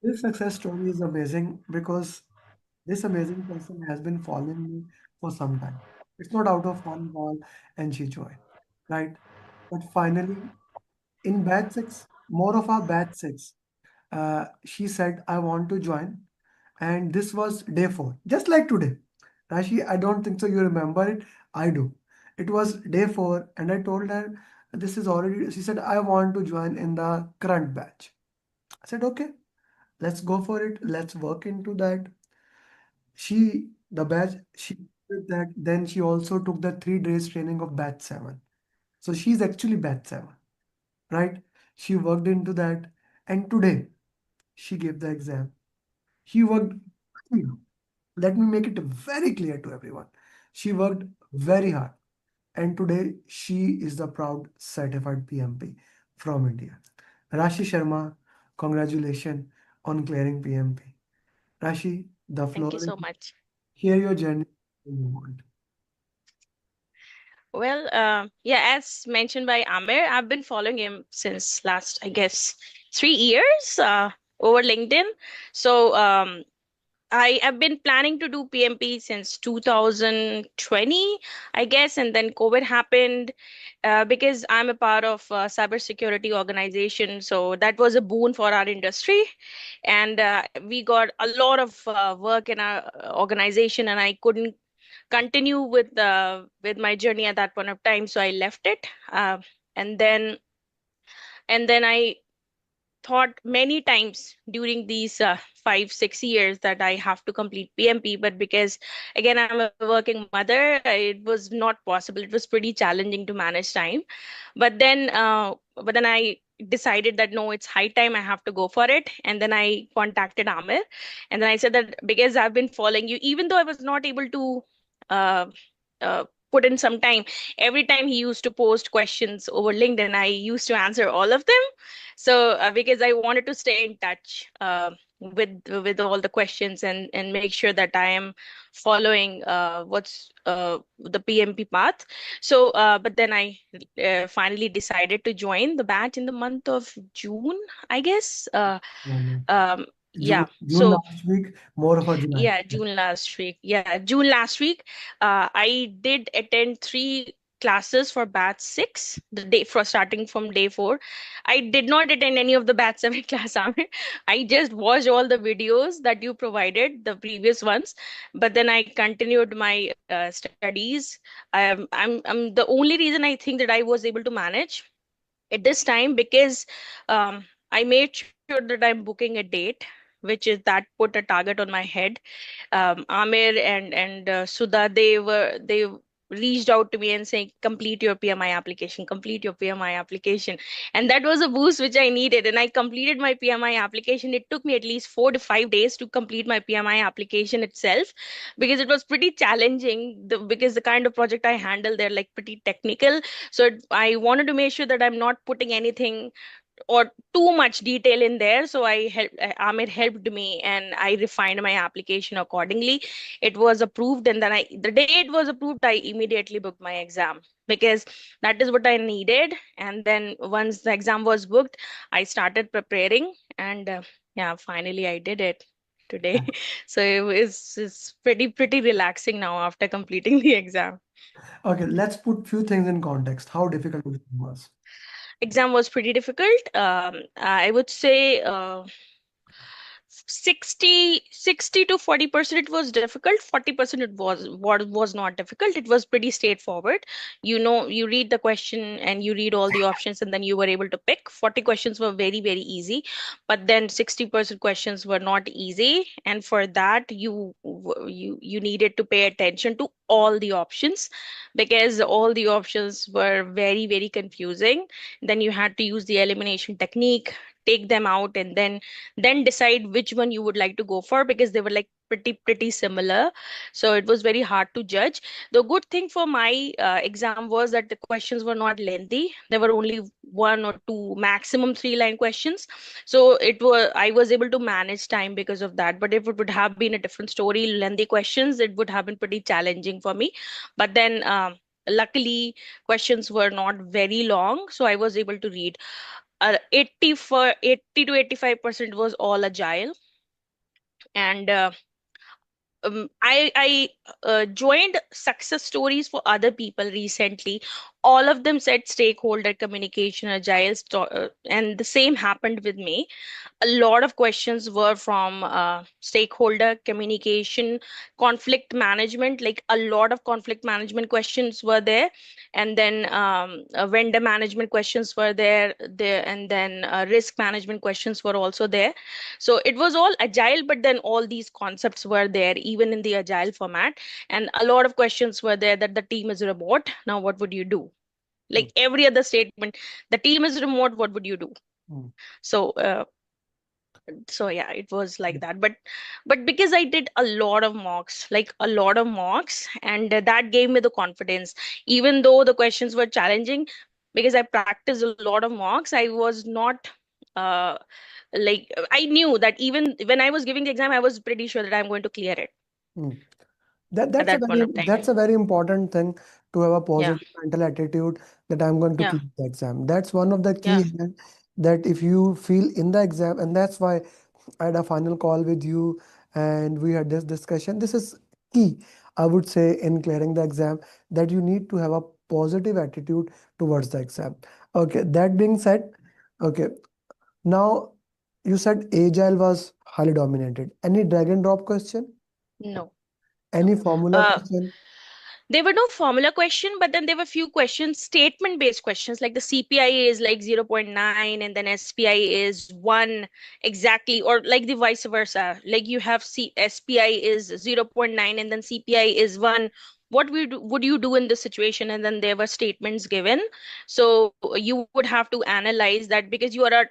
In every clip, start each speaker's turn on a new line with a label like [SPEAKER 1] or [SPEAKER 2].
[SPEAKER 1] This success story is amazing because this amazing person has been following me for some time. It's not out of one call and she joined, right? But finally, in batch six, more of our batch six, she said, I want to join. And this was day four, just like today. Rashi, I don't think so. You remember it? I do. It was day four, and I told her, this is already, she said, I want to join in the current batch. I said, okay, let's go for it. Let's work into that. The batch, she did that. Then she also took the 3 days training of batch seven. So she's actually batch seven, right? She worked into that. And today, she gave the exam. She worked, let me make it very clear to everyone. She worked very hard. And today, she is the proud certified PMP from India. Rashee Sharma, congratulations on clearing PMP. Rashi, the
[SPEAKER 2] Thank you
[SPEAKER 1] floor is
[SPEAKER 2] so much.
[SPEAKER 1] Hear your journey if you want.
[SPEAKER 2] Well, yeah, as mentioned by Amir, I've been following him since last, I guess, 3 years over LinkedIn. So I have been planning to do PMP since 2020, I guess, and then COVID happened because I'm a part of a cybersecurity organization. So that was a boon for our industry, and we got a lot of work in our organization, and I couldn't continue with my journey at that point of time, so I left it. And then I thought many times during these 5 6 years that I have to complete PMP, but because again I'm a working mother, it was not possible. It was pretty challenging to manage time. But then I decided that no, it's high time I have to go for it. And then I contacted Amir, and then I said that because I've been following you, even though I was not able to uh, put in some time, every time he used to post questions over LinkedIn, I used to answer all of them. So because I wanted to stay in touch with all the questions and make sure that I am following what's the PMP path. So but then I finally decided to join the batch in the month of June, I guess.
[SPEAKER 1] No.
[SPEAKER 2] Um,
[SPEAKER 1] June,
[SPEAKER 2] yeah.
[SPEAKER 1] June
[SPEAKER 2] So
[SPEAKER 1] last week, more of a July.
[SPEAKER 2] yeah, June last week. Yeah, June last week. I did attend 3 classes for batch six, the day for starting from day four. I did not attend any of the batch seven class, Amir. I just watched all the videos that you provided, the previous ones, but then I continued my studies. I'm the only reason I think that I was able to manage at this time because I made sure that I'm booking a date, which is that put a target on my head. Amir and Sudha, they reached out to me and saying, complete your PMI application, complete your PMI application. And that was a boost which I needed. And I completed my PMI application. It took me at least 4 to 5 days to complete my PMI application itself because it was pretty challenging. Because the kind of project I handle, they're like pretty technical. So I wanted to make sure that I'm not putting anything or too much detail in there. So Amir helped me and I refined my application accordingly. It was approved, and then the day it was approved, I immediately booked my exam because that is what I needed. And then once the exam was booked, I started preparing, and yeah, finally I did it today. So it's pretty relaxing now after completing the exam.
[SPEAKER 1] Okay, let's put few things in context. How difficult it was.
[SPEAKER 2] Exam was pretty difficult. I would say 60 to 40% it was difficult. 40% it was not difficult. It was pretty straightforward. You read the question and you read all the options, and then you were able to pick. 40 questions were very easy, but then 60% questions were not easy, and for that you needed to pay attention to all the options because all the options were very confusing. Then you had to use the elimination technique, take them out, and then decide which one you would like to go for because they were like pretty similar. So it was very hard to judge. The good thing for my exam was that the questions were not lengthy. There were only 1 or 2, maximum 3-line questions. So I was able to manage time because of that. But if it would have been a different story, lengthy questions, it would have been pretty challenging for me. But then luckily questions were not very long, so I was able to read. for 80 to 85% was all agile. And I joined success stories for other people recently. All of them said stakeholder communication, and the same happened with me. A lot of questions were from stakeholder communication, conflict management, like a lot of conflict management questions were there. And then vendor management questions were there, and then risk management questions were also there. So it was all agile, but then all these concepts were there even in the agile format. And a lot of questions were there that the team is remote, now what would you do?
[SPEAKER 1] mm,
[SPEAKER 2] Like every other statement, the team is remote, what would you do?
[SPEAKER 1] mm,
[SPEAKER 2] So yeah, it was like that. But because I did a lot of mocks, like a lot of mocks, and that gave me the confidence. Even though the questions were challenging, because I practiced a lot of mocks, I was not uh like, I knew that even when I was giving the exam, I was pretty sure that I'm going to clear it
[SPEAKER 1] mm. That
[SPEAKER 2] at that point of time.
[SPEAKER 1] that's a very important thing, to have a
[SPEAKER 2] Yeah,
[SPEAKER 1] positive mental attitude that I'm going to
[SPEAKER 2] yeah,
[SPEAKER 1] clear the exam. That's one of the key
[SPEAKER 2] yeah.
[SPEAKER 1] here, that if you feel in the exam, and that's why I had a final call with you and we had this discussion. This is key, I would say, in clearing the exam, that you need to have a positive attitude towards the exam. Okay, that being said, okay, now you said agile was highly dominated. Any drag and drop question?
[SPEAKER 2] No,
[SPEAKER 1] Any
[SPEAKER 2] no.
[SPEAKER 1] formula
[SPEAKER 2] uh
[SPEAKER 1] question?
[SPEAKER 2] There were no formula question, but then there were few questions, statement based questions, like the CPI is like zero point 0.9 and then SPI is 1 exactly, or like the vice versa. Like you have SPI is zero point 0.9 and then CPI is 1. What would you do in this situation? And then there were statements given. So you would have to analyze that, because you are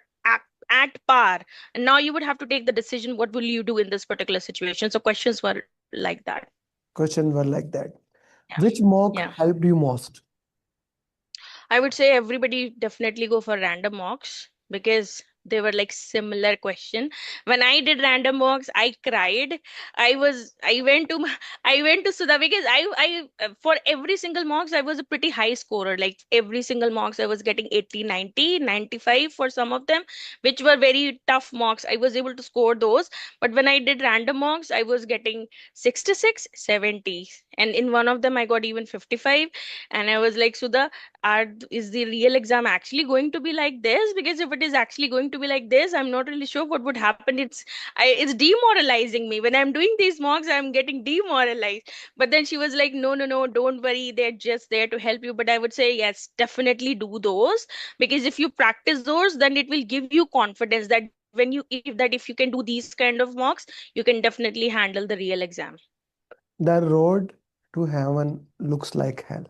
[SPEAKER 2] at par. And now you would have to take the decision, what will you do in this particular situation? So questions were like that.
[SPEAKER 1] Questions were like that.
[SPEAKER 2] Yeah.
[SPEAKER 1] Which
[SPEAKER 2] Yeah.
[SPEAKER 1] mock helped you most?
[SPEAKER 2] I would say everybody definitely go for random mocks, because they were like similar question. When I did random mocks, I cried. I went to I went to Sudha, because for every single mocks I was a pretty high scorer. Like every single mocks I was getting 80, 90, 95 for some of them, which were very tough mocks. I was able to score those. But when I did random mocks, I was getting 66, 70, and in one of them I got even 55. And I was like, Sudha, is the real exam actually going to be like this? Because if it is actually going to be like this, I'm not really sure what would happen. It's demoralizing me when I'm doing these mocks. I'm getting demoralized. But then she was like, no, no, no, don't worry, they're just there to help you. But I would say yes, definitely do those, because if you practice those, then it will give you confidence that if you can do these kind of mocks, you can definitely handle the real exam.
[SPEAKER 1] The road to heaven looks like hell,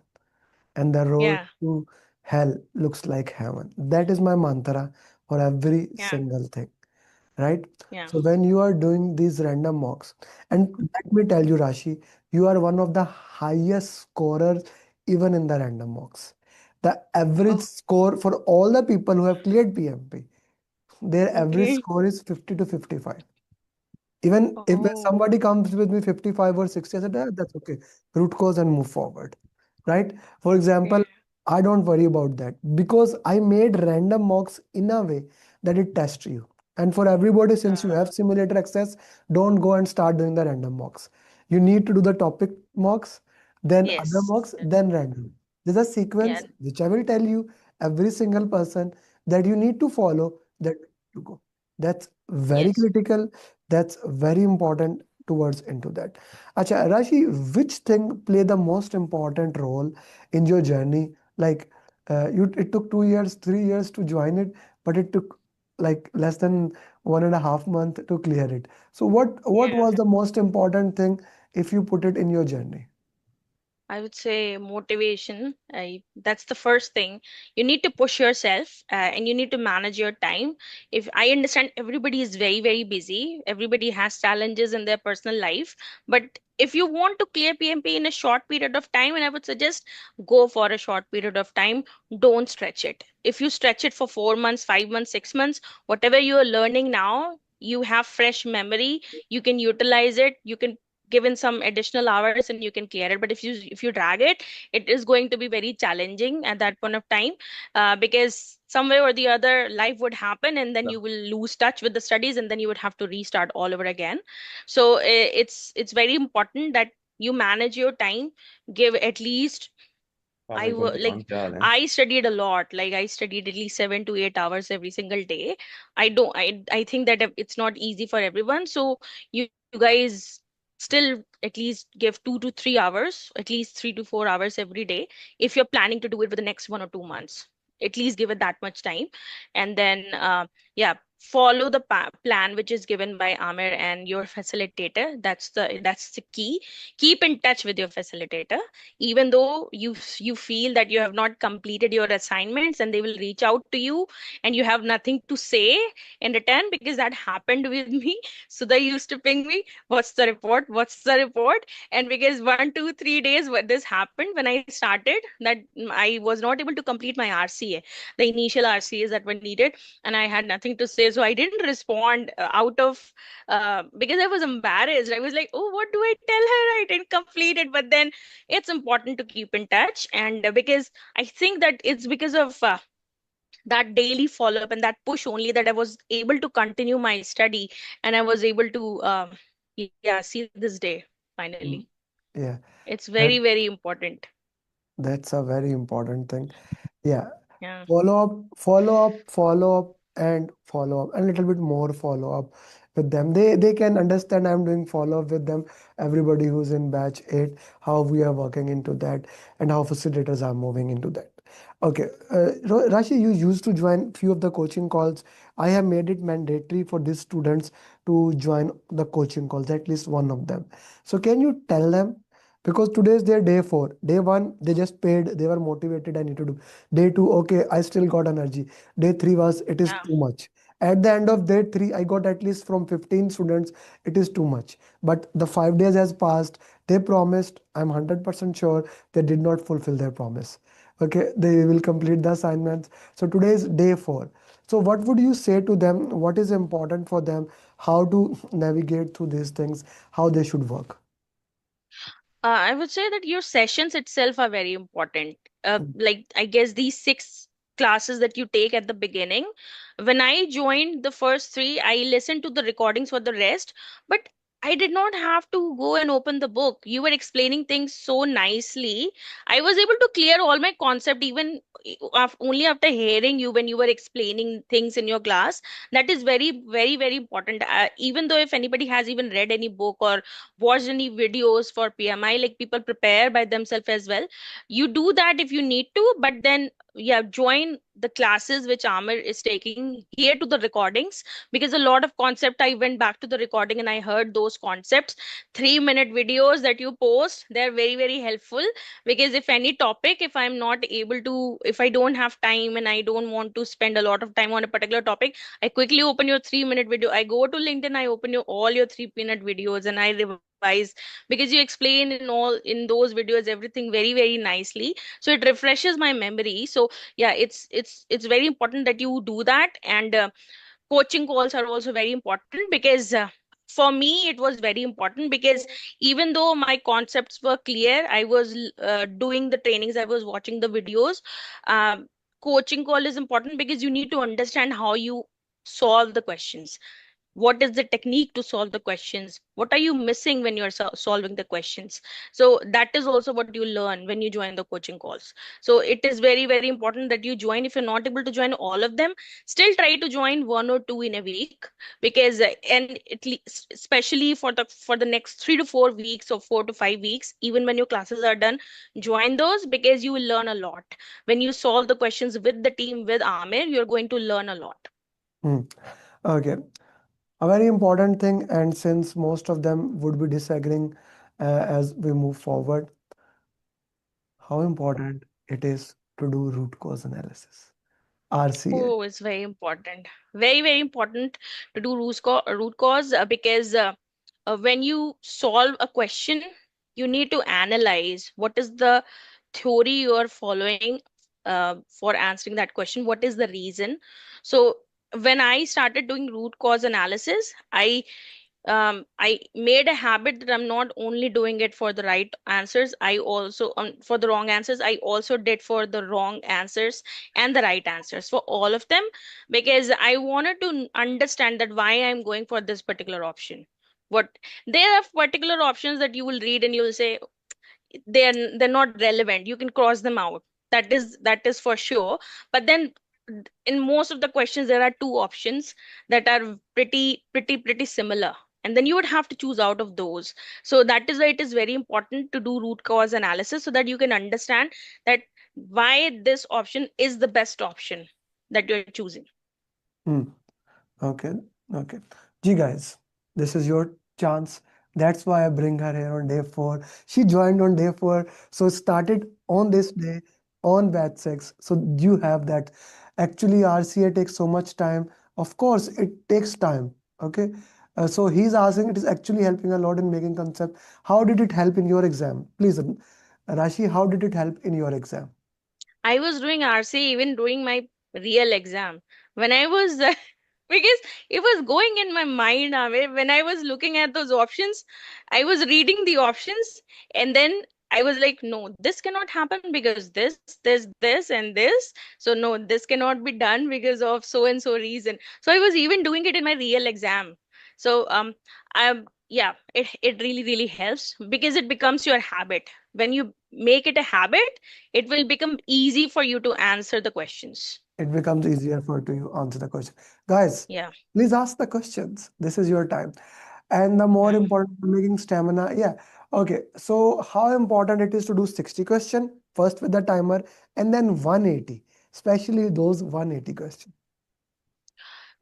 [SPEAKER 1] and the road
[SPEAKER 2] Yeah,
[SPEAKER 1] to hell looks like heaven. That is my mantra for every
[SPEAKER 2] yeah,
[SPEAKER 1] single thing, right?
[SPEAKER 2] yeah.
[SPEAKER 1] So when you are doing these random mocks, and let me tell you, Rashi, you are one of the highest scorers even in the random mocks. The average
[SPEAKER 2] Oh,
[SPEAKER 1] score for all the people who have cleared PMP, their average
[SPEAKER 2] okay.
[SPEAKER 1] score is 50 to 55. Even if when
[SPEAKER 2] Oh,
[SPEAKER 1] somebody comes with me 55 or 60, I said, "Ah, that's okay. Root cause and move forward." Right? For example,
[SPEAKER 2] okay.
[SPEAKER 1] I don't worry about that because I made random mocks in a way that it tests you. And for everybody, since you have simulator access, don't go and start doing the random mocks. You need to do the topic mocks, then other
[SPEAKER 2] Yes.
[SPEAKER 1] mocks, then random. There's a
[SPEAKER 2] Yeah.
[SPEAKER 1] sequence which I will tell you every single person that you need to follow that to go. That's very
[SPEAKER 2] Yes.
[SPEAKER 1] critical. That's very important towards into that. Acha, Rashi, which thing play the most important role in your journey? Like, it took 2 years, 3 years to join it, but it took like less than 1.5 month to clear it. So what
[SPEAKER 2] Yeah.
[SPEAKER 1] was the most important thing if you put it in your journey?
[SPEAKER 2] I would say motivation. That's the first thing. You need to push yourself, and you need to manage your time. If I understand everybody is very, very busy, everybody has challenges in their personal life. But if you want to clear PMP in a short period of time, and I would suggest go for a short period of time, don't stretch it. If you stretch it for 4 months, 5 months, 6 months, whatever you are learning now, you have fresh memory, you can utilize it, you can given some additional hours and you can clear it. But if you drag it, it is going to be very challenging at that point of time, because some way or the other life would happen, and then you will lose touch with the studies, and then you would have to restart all over again. So it's very important that you manage your time. Give at least, like, I studied a lot. Like, I studied at least 7 to 8 hours every single day. I think that it's not easy for everyone. So you guys still at least give 2 to 3 hours, at least 3 to 4 hours every day, if you're planning to do it for the next 1 or 2 months. At least give it that much time. And then yeah, follow the plan which is given by Amir and your facilitator. That's the key. Keep in touch with your facilitator, even though you feel that you have not completed your assignments, and they will reach out to you and you have nothing to say in return, because that happened with me. So they used to ping me, what's the report, what's the report? And because 1 2 3 days what this happened when I started, that I was not able to complete my RCA, the initial RCAs that were needed, and I had nothing to say. So I didn't respond out of because I was embarrassed. I was like, oh, what do I tell her? I didn't complete it. But then it's important to keep in touch. And because I think that it's because of that daily follow up and that push only that I was able to continue my study, and I was able to yeah, see this day finally.
[SPEAKER 1] Mm. Yeah,
[SPEAKER 2] It's very
[SPEAKER 1] that
[SPEAKER 2] very important.
[SPEAKER 1] that's a very important thing. Yeah.
[SPEAKER 2] Yeah.
[SPEAKER 1] Follow up, and little bit more follow up with them. They can understand I'm doing follow up with them. Everybody who's in batch 8, how we are working into that, and how facilitators are moving into that. Okay, Rashi, you used to join few of the coaching calls. I have made it mandatory for these students to join the coaching calls, at least one of them. So can you tell them? Because today is their day 4. Day 1, they just paid, they were motivated, I need to do. Day 2, okay, I still got energy. Day 3 was, it is
[SPEAKER 2] Yeah.
[SPEAKER 1] too much. At the end of day 3, I got at least from 15 students, it is too much. But the 5 days has passed, they promised, I'm 100% sure they did not fulfill their promise. Okay, they will complete the assignments. So today is day 4. So what would you say to them? What is important for them? How to navigate through these things? How they should work?
[SPEAKER 2] I would say that your sessions itself are very important. Like, I guess these 6 classes that you take at the beginning, when I joined the first three, I listened to the recordings for the rest, but I did not have to go and open the book. You were explaining things so nicely. I was able to clear all my concept even only after hearing you when you were explaining things in your class. That is very, very, very important. Even though if anybody has even read any book or watched any videos for PMI, like people prepare by themselves as well. You do that if you need to, but then yeah, join the classes which Amir is taking here to the recordings, because a lot of concept I went back to the recording and I heard those concepts. 3 minute videos that you post, they're very, very helpful, because if any topic, if I'm not able to, if I don't have time and I don't want to spend a lot of time on a particular topic, I quickly open your 3 minute video. I go to LinkedIn, I open your all your 3 minute videos and I revise, because you explain in those videos everything very, very nicely. So it refreshes my memory. So yeah, it's very important that you do that. And coaching calls are also very important, because for me it was very important, because even though my concepts were clear, I was doing the trainings, I was watching the videos. um, Coaching call is important because you need to understand how you solve the questions. What is the technique to solve the questions? What are you missing when you're solving the questions? So that is also what you learn when you join the coaching calls. So it is very, very important that you join. If you're not able to join all of them, still try to join 1 or 2 in a week, because and especially for the next 3 to 4 weeks or 4 to 5 weeks, even when your classes are done, join those, because you will learn a lot. When you solve the questions with the team with Amir, you're going to learn a lot.
[SPEAKER 1] Hmm. Okay. A very important thing, and since most of them would be disagreeing as we move forward, how important it is to do root cause analysis, RCA.
[SPEAKER 2] Oh, it's very important. Very, very important to do root cause, because when you solve a question, you need to analyze what is the theory you are following for answering that question. What is the reason? So when I started doing root cause analysis, I made a habit that I'm not only doing it for the right answers, I also for the wrong answers, I also did for the wrong answers and the right answers for all of them, because I wanted to understand that why I'm going for this particular option. What there are particular options that you will read and you will say they're not relevant, you can cross them out, that is for sure. But then in most of the questions there are two options that are pretty similar, and then you would have to choose out of those. So that is why it is very important to do root cause analysis, so that you can understand that why this option is the best option that you're choosing.
[SPEAKER 1] Hmm. Okay, okay. Gee, guys, this is your chance. That's why I bring her here on day 4. She joined on day 4, so started on this day on batch 6. So you have that. Actually, RCA takes so much time. Of course, it takes time. Okay. So he's asking, it is actually helping a lot in making concept. How did it help in your exam? Please, Rashi, how did it help in your exam?
[SPEAKER 2] I was doing RC even during my real exam. When I was because it was going in my mind, Amir. When I was looking at those options, I was reading the options, and then I was like, no, this cannot happen because this, and this. So no, this cannot be done because of so and so reason. So I was even doing it in my real exam. So yeah, it really helps because it becomes your habit. When you make it a habit, it will become easy for you to answer the questions.
[SPEAKER 1] It becomes easier for to you answer the question. Guys,
[SPEAKER 2] Yeah.
[SPEAKER 1] please ask the questions. This is your time. And the more
[SPEAKER 2] Mm.
[SPEAKER 1] important making stamina. Yeah. Okay. So how important it is to do 60 question first with the timer and then 180, especially those 180 questions.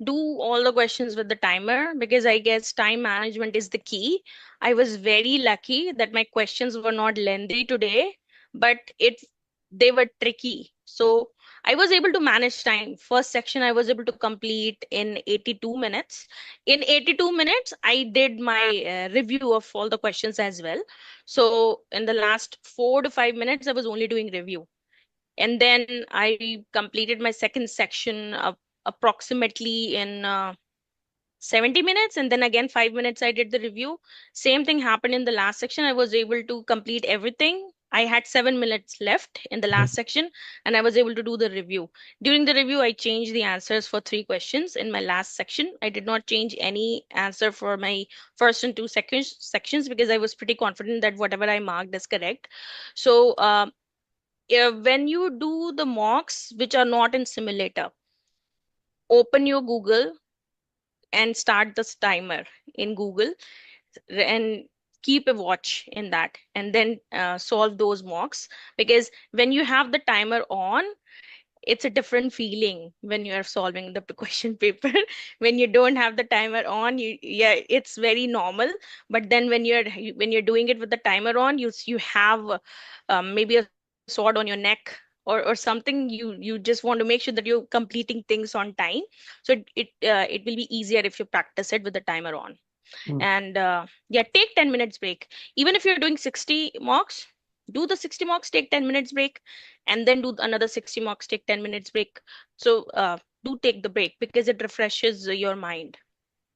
[SPEAKER 2] Do all the questions with the timer, because I guess time management is the key. I was very lucky that my questions were not lengthy today, but they were tricky. So I was able to manage time. First section I was able to complete in 82 minutes. In 82 minutes, I did my review of all the questions as well. So in the last 4 to 5 minutes, I was only doing review. And then I completed my second section approximately in 70 minutes, and then again 5 minutes I did the review. Same thing happened in the last section. I was able to complete everything. I had 7 minutes left in the last section, and I was able to do the review. During the review, I changed the answers for 3 questions in my last section. I did not change any answer for my first and two sections because I was pretty confident that whatever I marked is correct. So when you do the mocks which are not in simulator, open your Google and start this timer in Google, and keep a watch in that, and then solve those mocks. Because when you have the timer on, it's a different feeling when you are solving the question paper. When you don't have the timer on, yeah, it's very normal. But then when you're doing it with the timer on, you have maybe a sword on your neck, or something. You just want to make sure that you're completing things on time. So it will be easier if you practice it with the timer on.
[SPEAKER 1] Hmm.
[SPEAKER 2] And yeah, take 10 minutes break. Even if you're doing 60 mocks, do the 60 mocks, take 10 minutes break, and then do another 60 mocks, take 10 minutes break. So do take the break because it refreshes your mind,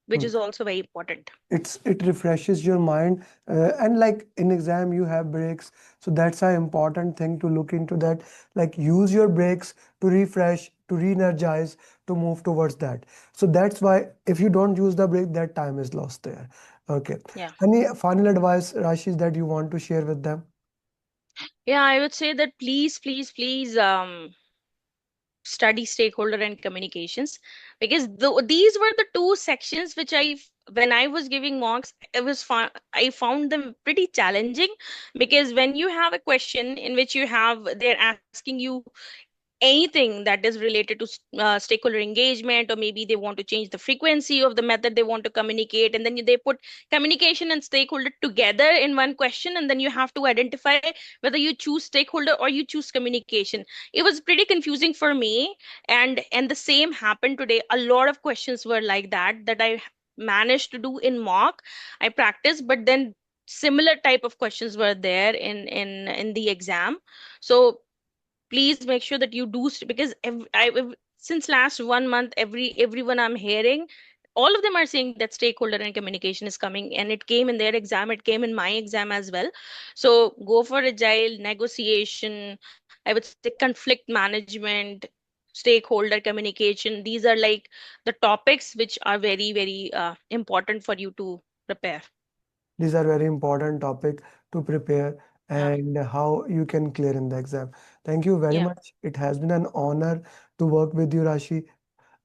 [SPEAKER 2] which
[SPEAKER 1] Hmm.
[SPEAKER 2] is also very important.
[SPEAKER 1] It refreshes your mind, and like in exam you have breaks, so that's an important thing to look into that. Like use your breaks to refresh, to re-energize, to move towards that. So that's why if you don't use the break, that time is lost there. Okay.
[SPEAKER 2] Yeah.
[SPEAKER 1] Any final advice, Rashis, that you want to share with them?
[SPEAKER 2] Yeah, I would say that please, study stakeholder and communications, because these were the two sections which when I was giving mocks, I found them pretty challenging. Because when you have a question in which they're asking you anything that is related to stakeholder engagement, or maybe they want to change the frequency of the method they want to communicate, and then they put communication and stakeholder together in one question, and then you have to identify whether you choose stakeholder or you choose communication. It was pretty confusing for me. And the same happened today. A lot of questions were like that I managed to do in mock. I practiced, but then similar type of questions were there in the exam. So please make sure that you do because since last 1 month, everyone I'm hearing, all of them are saying that stakeholder and communication is coming, and it came in their exam, it came in my exam as well. So go for agile negotiation, I would say conflict management, stakeholder communication. These are like the topics which are very, very important for you to prepare.
[SPEAKER 1] These are very important topic to prepare
[SPEAKER 2] Yeah.
[SPEAKER 1] and how you can clear in the exam. Thank you very
[SPEAKER 2] Yeah.
[SPEAKER 1] much. It has been an honor to work with you, Rashi.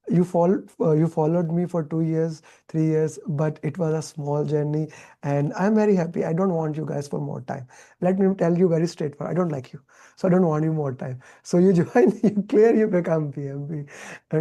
[SPEAKER 1] You followed me for 2 years, 3 years, but it was a small journey, and I'm very happy. I don't want you guys for more time. Let me tell you very straightforward. I don't like you, so I don't want you more time. So you join, you clear, you become PMP.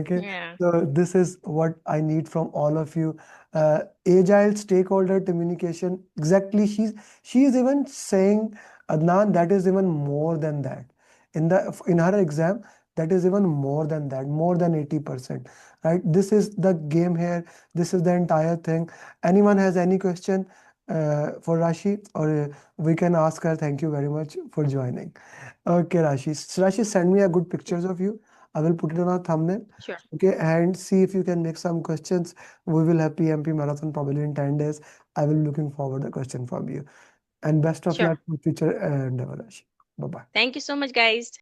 [SPEAKER 1] Okay.
[SPEAKER 2] Yeah.
[SPEAKER 1] So this is what I need from all of you. Agile stakeholder communication. Exactly. She's even saying, Adnan, that is even more than that. In her exam, that is even more than that, more than 80%, right? This is the game here. This is the entire thing. Anyone has any question for Rashi, or we can ask her. Thank you very much for joining. Okay, Rashi. So Rashi, send me a good pictures of you. I will put it on a thumbnail.
[SPEAKER 2] Sure.
[SPEAKER 1] Okay, and see if you can make some questions. We will have PMP marathon probably in 10 days. I will be looking forward to a question from you. And best of
[SPEAKER 2] Sure.
[SPEAKER 1] luck for future endeavor, Rashi. Bye bye.
[SPEAKER 2] Thank you so much, guys.